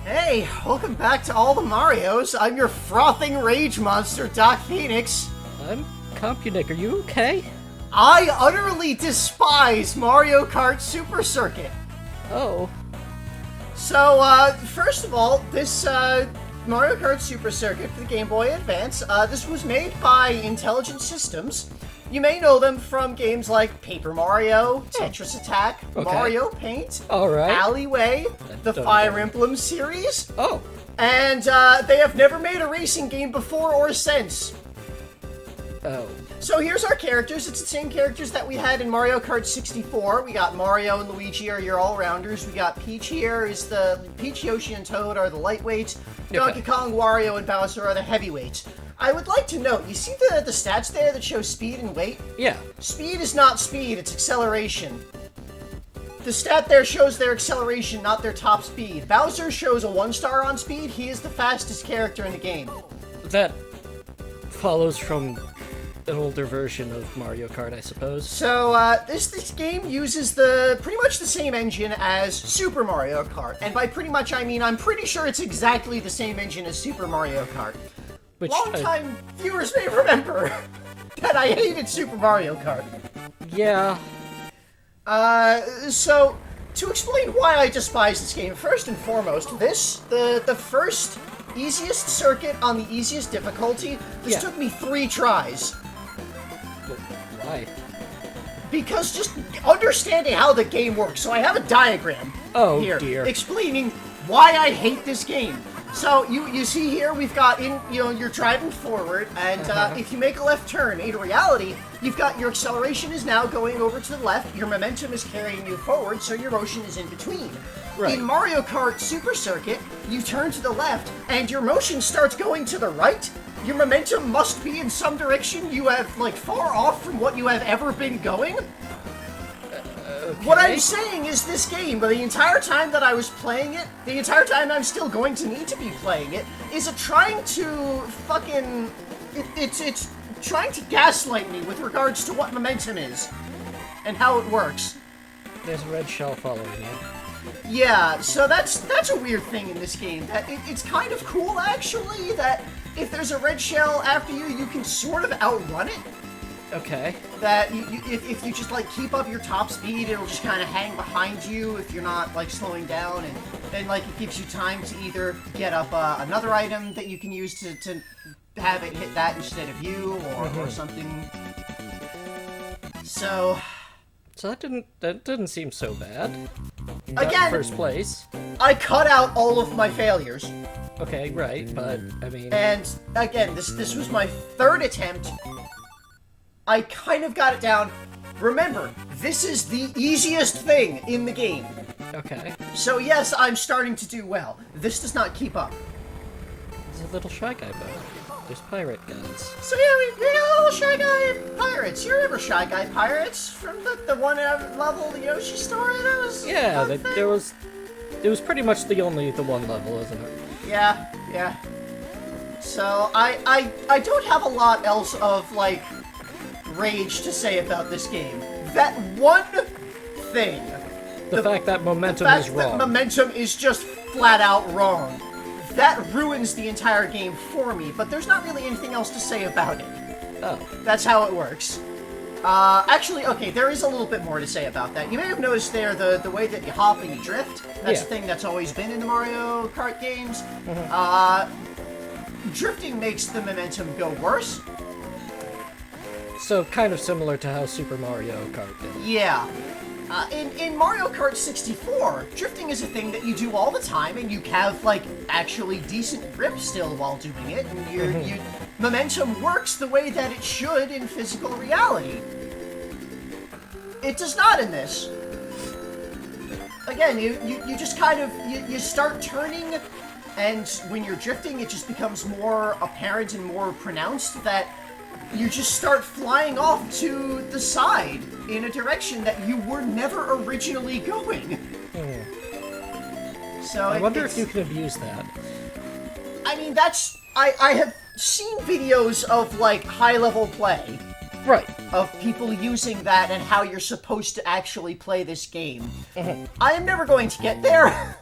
Hey, welcome back to all the Marios. I'm your frothing rage monster, Doc Phoenix. I'm Compunic. Are you okay? I utterly despise Mario Kart Super Circuit. Oh. So, first of all, this Mario Kart Super Circuit for the Game Boy Advance, this was made by Intelligent Systems. You may know them from games like Paper Mario, Tetris Attack, Okay. Mario Paint, Alright. Alleyway, the Fire Emblem series, Oh. and they have never made a racing game before or since. Oh. So here's our characters. It's the same characters that we had in Mario Kart 64. We got Mario and Luigi are your all-rounders. We got Peach here is the... Peach, Yoshi, and Toad are the lightweights. Donkey Kong, Wario, and Bowser are the heavyweights. I would like to note, you see the stats there that show speed and weight? Yeah. Speed is not speed, it's acceleration. The stat there shows their acceleration, not their top speed. Bowser shows a 1-star on speed. He is the fastest character in the game. That follows from an older version of Mario Kart, I suppose. So, this game uses pretty much the same engine as Super Mario Kart. And by pretty much, I mean I'm pretty sure it's exactly the same engine as Super Mario Kart. Long-time viewers may remember that I hated Super Mario Kart. Yeah. So, to explain why I despise this game, first and foremost, the first easiest circuit on the easiest difficulty, this took me 3 tries. Why? Because just understanding how the game works. So I have a diagram here dear. explaining why I hate this game. So you see here we've got you're driving forward, and if you make a left turn, in reality you've got your acceleration is now going over to the left, your momentum is carrying you forward, so your motion is in between. Right. In Mario Kart Super Circuit, you turn to the left and your motion starts going to the right. Your momentum must be in some direction you have far off from what you have ever been going. Okay. What I'm saying is this game, the entire time that I was playing it, the entire time I'm still going to need to be playing it, is trying to fucking... It's trying to gaslight me with regards to what momentum is and how it works. There's a red shell following you. Yeah, so that's a weird thing in this game. That it's kind of cool, actually, that if there's a red shell after you, you can sort of outrun it. Okay. That if you just keep up your top speed, it'll just kind of hang behind you if you're not slowing down, and then it gives you time to either get up another item that you can use to have it hit that instead of you, or something. So that didn't seem so bad. You got again, first place. I cut out all of my failures. Okay, right, but I mean. And again, this was my 3rd attempt. I kind of got it down. Remember, this is the easiest thing in the game. Okay. So yes, I'm starting to do well. This does not keep up. There's a little Shy Guy boat. There's pirate guns. So yeah, we got little Shy Guy pirates. You remember Shy Guy pirates from the one level the Yoshi story? That was it was pretty much the one level, isn't it? Yeah. So I don't have a lot else of rage to say about this game. That one thing. The fact that momentum is wrong. That momentum is just flat out wrong. That ruins the entire game for me, but there's not really anything else to say about it. Oh. That's how it works. Actually, okay, there is a little bit more to say about that. You may have noticed there the way that you hop and you drift. That's a thing that's always been in the Mario Kart games. Drifting makes the momentum go worse. So kind of similar to how Super Mario Kart did. Yeah. In Mario Kart 64, drifting is a thing that you do all the time, and you have, actually decent grip still while doing it, and your momentum works the way that it should in physical reality. It does not in this. Again, you just kind of, you start turning, and when you're drifting, it just becomes more apparent and more pronounced that you just start flying off to the side in a direction that you were never originally going. So I wonder if you can abuse that. I mean, I have seen videos of, high-level play. Right. Of people using that and how you're supposed to actually play this game. I am never going to get there.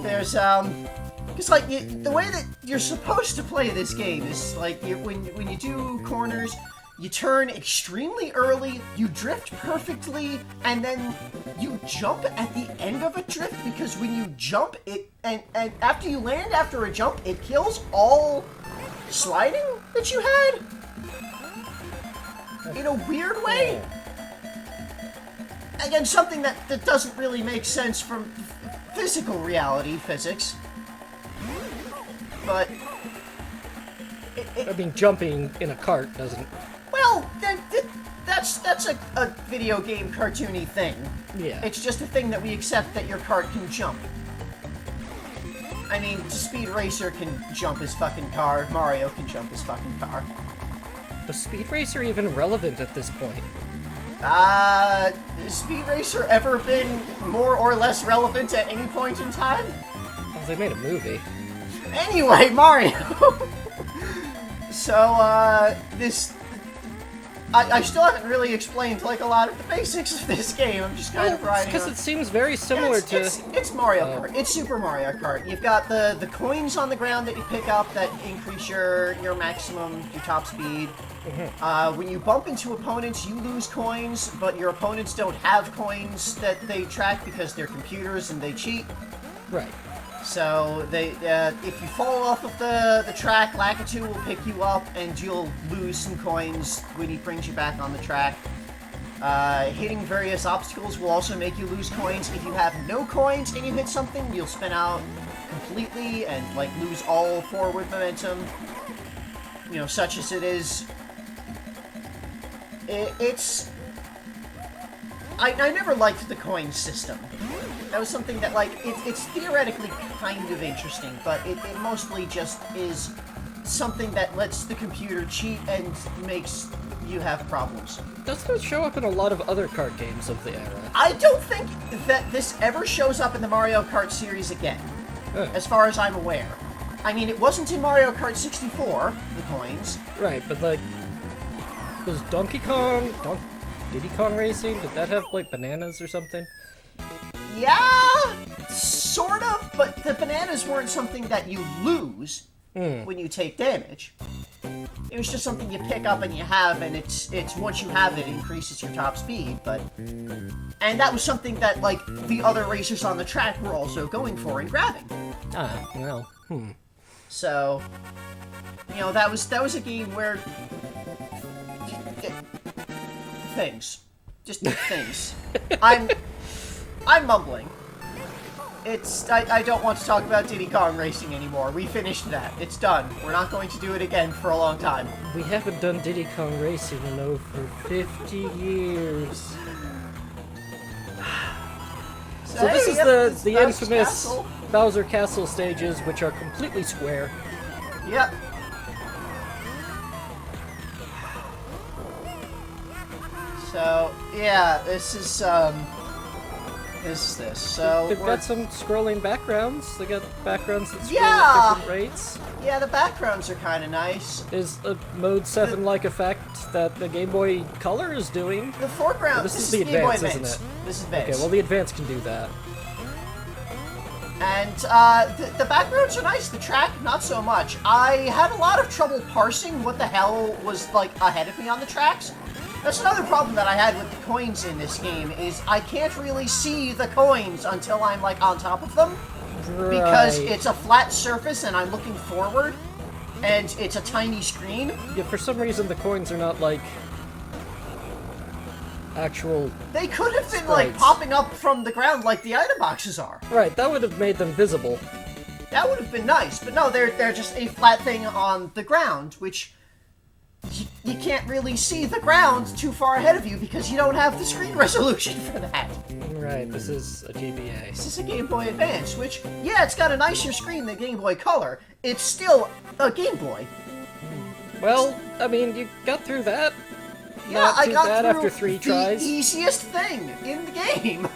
There's, because, like, the way that you're supposed to play this game is, like, when you do corners, you turn extremely early, you drift perfectly, and then you jump at the end of a drift, because when you jump, and after you land after a jump, it kills all sliding that you had? In a weird way? Again, something that doesn't really make sense from physical reality physics. But... I mean, jumping in a cart doesn't... Well, that's a video game cartoony thing. Yeah. It's just a thing that we accept that your cart can jump. I mean, Speed Racer can jump his fucking car, Mario can jump his fucking car. Was Speed Racer even relevant at this point? Has Speed Racer ever been more or less relevant at any point in time? Well, they made a movie. Anyway, Mario! So, I still haven't really explained, like, a lot of the basics of this game. I'm just kind of riding because it seems very similar to... It's Mario Kart. It's Super Mario Kart. You've got the coins on the ground that you pick up that increase your maximum, your top speed. Mm-hmm. When you bump into opponents, you lose coins, but your opponents don't have coins that they track because they're computers and they cheat. Right. So, if you fall off of the track, Lakitu will pick you up, and you'll lose some coins when he brings you back on the track. Hitting various obstacles will also make you lose coins. If you have no coins and you hit something, you'll spin out completely and, like, lose all forward momentum. You know, such as it is. I never liked the coin system. That was something that, like, it's theoretically kind of interesting, but it mostly just is something that lets the computer cheat and makes you have problems. Doesn't it show up in a lot of other kart games of the era? I don't think that this ever shows up in the Mario Kart series again, as far as I'm aware. I mean, it wasn't in Mario Kart 64, the coins. Right, but, like, was Diddy Kong Racing? Did that have, like, bananas or something? Yeah, sort of, but the bananas weren't something that you lose when you take damage. It was just something you pick up and you have, and it's once you have it, it increases your top speed, but... And that was something that, like, the other racers on the track were also going for and grabbing. Ah, well, So, you know, that was a game where... Things. Just things. I'm mumbling. I don't want to talk about Diddy Kong Racing anymore. We finished that. It's done. We're not going to do it again for a long time. We haven't done Diddy Kong Racing in over 50 years. So this is the infamous Castle. Bowser Castle stages, which are completely square. Yep. So, yeah, this is this. So they've got some scrolling backgrounds. They got backgrounds that scroll at different rates. Yeah, the backgrounds are kind of nice. There's a Mode 7-like effect that the Game Boy Color is doing. The foreground. This is the Advance, isn't it? This is Advance. Okay, well the Advance can do that. And the backgrounds are nice. The track, not so much. I had a lot of trouble parsing what the hell was, like, ahead of me on the tracks. That's another problem that I had with the coins in this game, is I can't really see the coins until I'm, like, on top of them. Right. Because it's a flat surface and I'm looking forward, and it's a tiny screen. Yeah, for some reason the coins are not, like, actual... They could have been, sprites. like, popping up from the ground like the item boxes are. Right, that would have made them visible. That would have been nice, but no, they're just a flat thing on the ground, which... You can't really see the ground too far ahead of you because you don't have the screen resolution for that. Right, this is a GBA. This is a Game Boy Advance, which, yeah, it's got a nicer screen than Game Boy Color. It's still a Game Boy. Well, I mean, you got through that. Yeah, Not I too got bad through after 3 tries. The easiest thing in the game.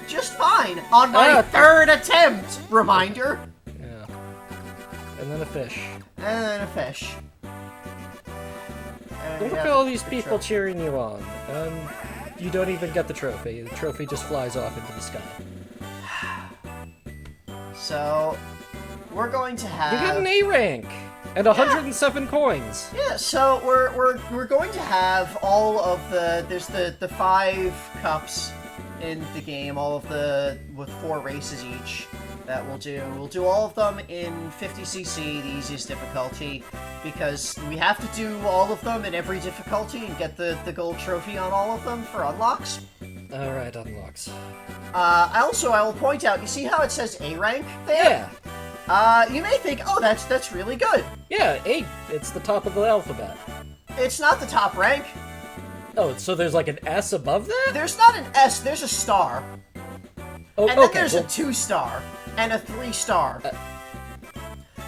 Just fine. On my third attempt, reminder. Yeah. And then a fish. And then a fish. Look at all these people cheering you on, and you don't even get the trophy. The trophy just flies off into the sky. So, we're going to have... You got an A rank! And 107 coins! Yeah, so we're going to have all of the... There's the 5 cups in the game, all of the... with 4 races each that we'll do. We'll do all of them in 50cc, the easiest difficulty, because we have to do all of them in every difficulty and get the gold trophy on all of them for unlocks. Alright, unlocks. I will point out, you see how it says A rank there? Yeah! You may think, oh, that's really good. Yeah, A. It's the top of the alphabet. It's not the top rank. Oh, so there's like an S above that? There's not an S, there's a star. Oh, And then okay, there's well, a 2-star and a 3-star.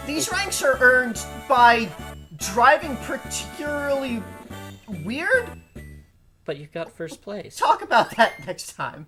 These ranks are earned by driving particularly weird. but you got first place. Talk about that next time.